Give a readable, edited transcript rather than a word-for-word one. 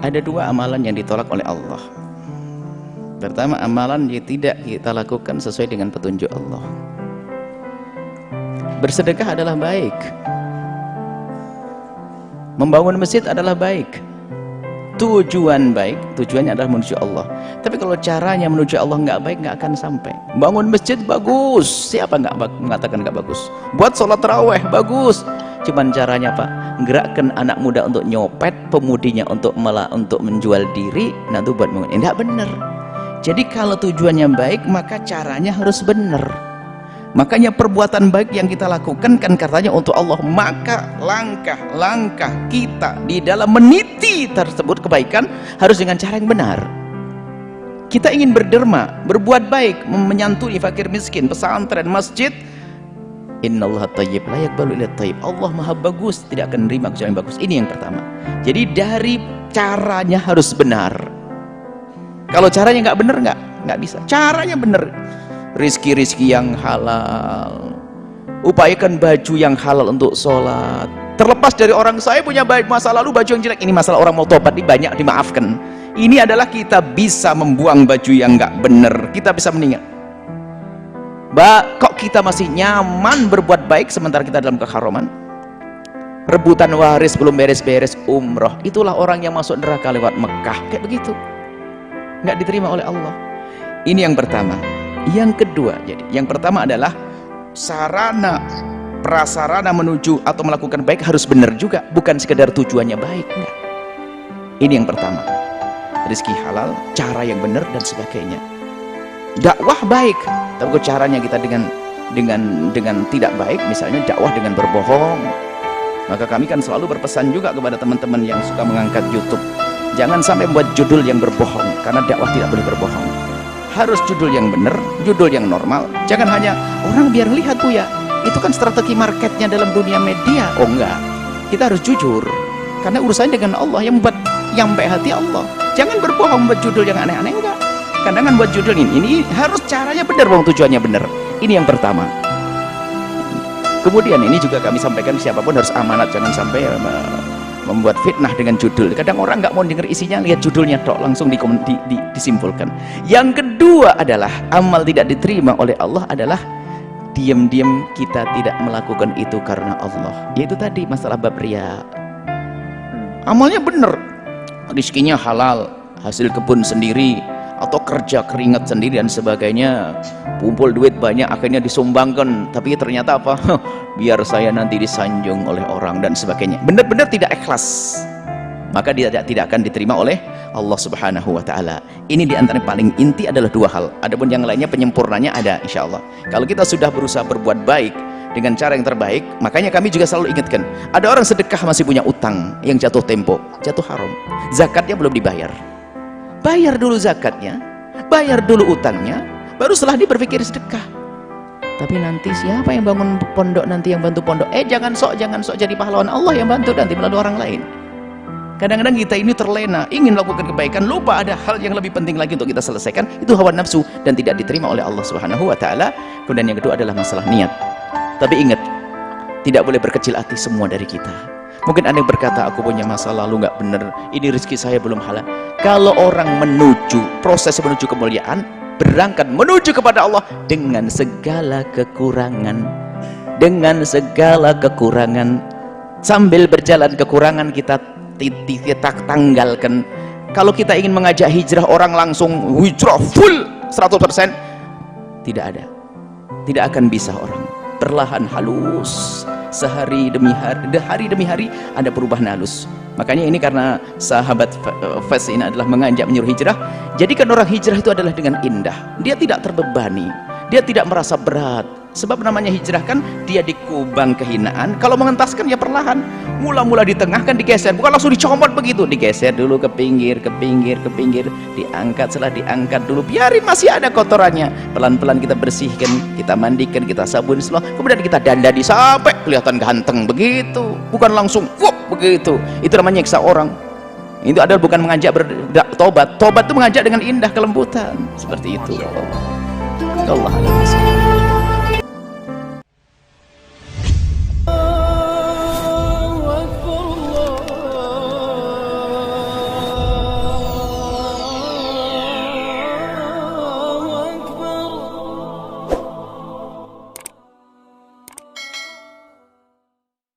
Ada dua amalan yang ditolak oleh Allah. Pertama, amalan yang tidak kita lakukan sesuai dengan petunjuk Allah. Bersedekah adalah baik, membangun masjid adalah baik, tujuan baik, tujuannya adalah menuju Allah. Tapi kalau caranya menuju Allah nggak baik, nggak akan sampai. Bangun masjid bagus, siapa nggak mengatakan nggak bagus? Buat sholat taraweh bagus, cuman caranya apa? Gerakkan anak muda untuk nyopet, pemudinya untuk menjual diri, nanti buat ini nggak benar. Jadi kalau tujuannya baik, maka caranya harus benar. Makanya perbuatan baik yang kita lakukan kan katanya untuk Allah, maka langkah-langkah kita di dalam meniti tersebut kebaikan harus dengan cara yang benar. Kita ingin berderma, berbuat baik, menyantuni fakir miskin, pesantren, masjid. Innallaha thayyib la yaqbalu illa thayyib. Allah maha bagus, tidak akan menerima kecuali yang bagus. Ini yang pertama. Jadi dari caranya harus benar. Kalau caranya nggak benar, nggak bisa. Caranya benar. Rizki yang halal, upayakan baju yang halal untuk sholat. Terlepas dari orang, saya punya masa lalu baju yang jelek, ini masalah orang mau tobat, ini banyak dimaafkan. Ini adalah kita bisa membuang baju yang nggak benar, kita bisa meninggal. Kok kita masih nyaman berbuat baik sementara kita dalam keharaman? Rebutan waris belum beres-beres umroh, itulah orang yang masuk neraka lewat Mekah, kayak begitu, nggak diterima oleh Allah. Ini yang pertama. Yang kedua, jadi yang pertama adalah sarana prasarana menuju atau melakukan baik harus benar juga, bukan sekedar tujuannya baik, enggak. Ini yang pertama, rezeki halal, cara yang benar dan sebagainya. Dakwah baik, tapi kalau caranya kita dengan tidak baik, misalnya dakwah dengan berbohong, maka kami kan selalu berpesan juga kepada teman-teman yang suka mengangkat YouTube, jangan sampai membuat judul yang berbohong, karena dakwah tidak boleh berbohong. Harus judul yang benar, judul yang normal. Jangan hanya orang biar lihat Buya, itu kan strategi marketnya dalam dunia media. Oh enggak, kita harus jujur, karena urusannya dengan Allah, yang membuat nyampe hati Allah. Jangan berbohong buat judul yang aneh-aneh, enggak. Kadang-kadang buat judul ini harus caranya benar, bang, tujuannya benar. Ini yang pertama. Kemudian ini juga kami sampaikan, siapapun harus amanat, jangan sampai membuat fitnah dengan judul. Kadang orang nggak mau dengar isinya, lihat judulnya tok, langsung disimpulkan. Yang kedua adalah amal tidak diterima oleh Allah adalah diam-diam kita tidak melakukan itu karena Allah, yaitu tadi masalah bab riya. Amalnya benar, rizkinya halal, hasil kebun sendiri atau kerja keringat sendiri dan sebagainya, kumpul duit banyak akhirnya disumbangkan, tapi ternyata apa? Biar saya nanti disanjung oleh orang dan sebagainya, benar-benar tidak ikhlas, maka dia tidak akan diterima oleh Allah Subhanahu wa ta'ala. Ini diantara paling inti adalah dua hal. Adapun yang lainnya penyempurnanya ada insya Allah. Kalau kita sudah berusaha berbuat baik dengan cara yang terbaik, makanya kami juga selalu ingatkan, ada orang sedekah masih punya utang yang jatuh tempo, jatuh haram, zakatnya belum dibayar. Bayar dulu zakatnya, bayar dulu utangnya, baru setelah dia berpikir sedekah. Tapi nanti siapa yang bangun pondok, nanti yang bantu pondok? Jangan sok jadi pahlawan, Allah yang bantu nanti melalui orang lain. Kadang-kadang kita ini terlena, ingin melakukan kebaikan, lupa ada hal yang lebih penting lagi untuk kita selesaikan, itu hawa nafsu dan tidak diterima oleh Allah Subhanahu wa ta'ala. Kemudian yang kedua adalah masalah niat. Tapi ingat, tidak boleh berkecil hati semua dari kita. Mungkin ada yang berkata, aku punya masa lalu nggak benar, ini rezeki saya belum halal. Kalau orang proses menuju kemuliaan, berangkat menuju kepada Allah dengan segala kekurangan, sambil berjalan kekurangan kita tanggalkan. Kalau kita ingin mengajak hijrah orang langsung hijrah full 100%, tidak ada, tidak akan bisa orang. Perlahan halus, sehari demi hari ada perubahan halus. Makanya ini karena sahabat Fas ini adalah mengajak menyuruh hijrah, jadikan orang hijrah itu adalah dengan indah, dia tidak terbebani, dia tidak merasa berat. Sebab namanya hijrah kan dia dikubang kehinaan. Kalau mengentaskan ya perlahan, mula-mula di tengah kan digeser, bukan langsung dicomot begitu, digeser dulu ke pinggir, diangkat, setelah diangkat dulu biarin masih ada kotorannya, pelan-pelan kita bersihkan, kita mandikan, kita sabun semua, kemudian kita dandani sampai kelihatan ganteng begitu, bukan langsung begitu. Itu namanya nyiksa orang. Itu adalah bukan mengajak bertobat. Tobat itu mengajak dengan indah, kelembutan, seperti itu. Allah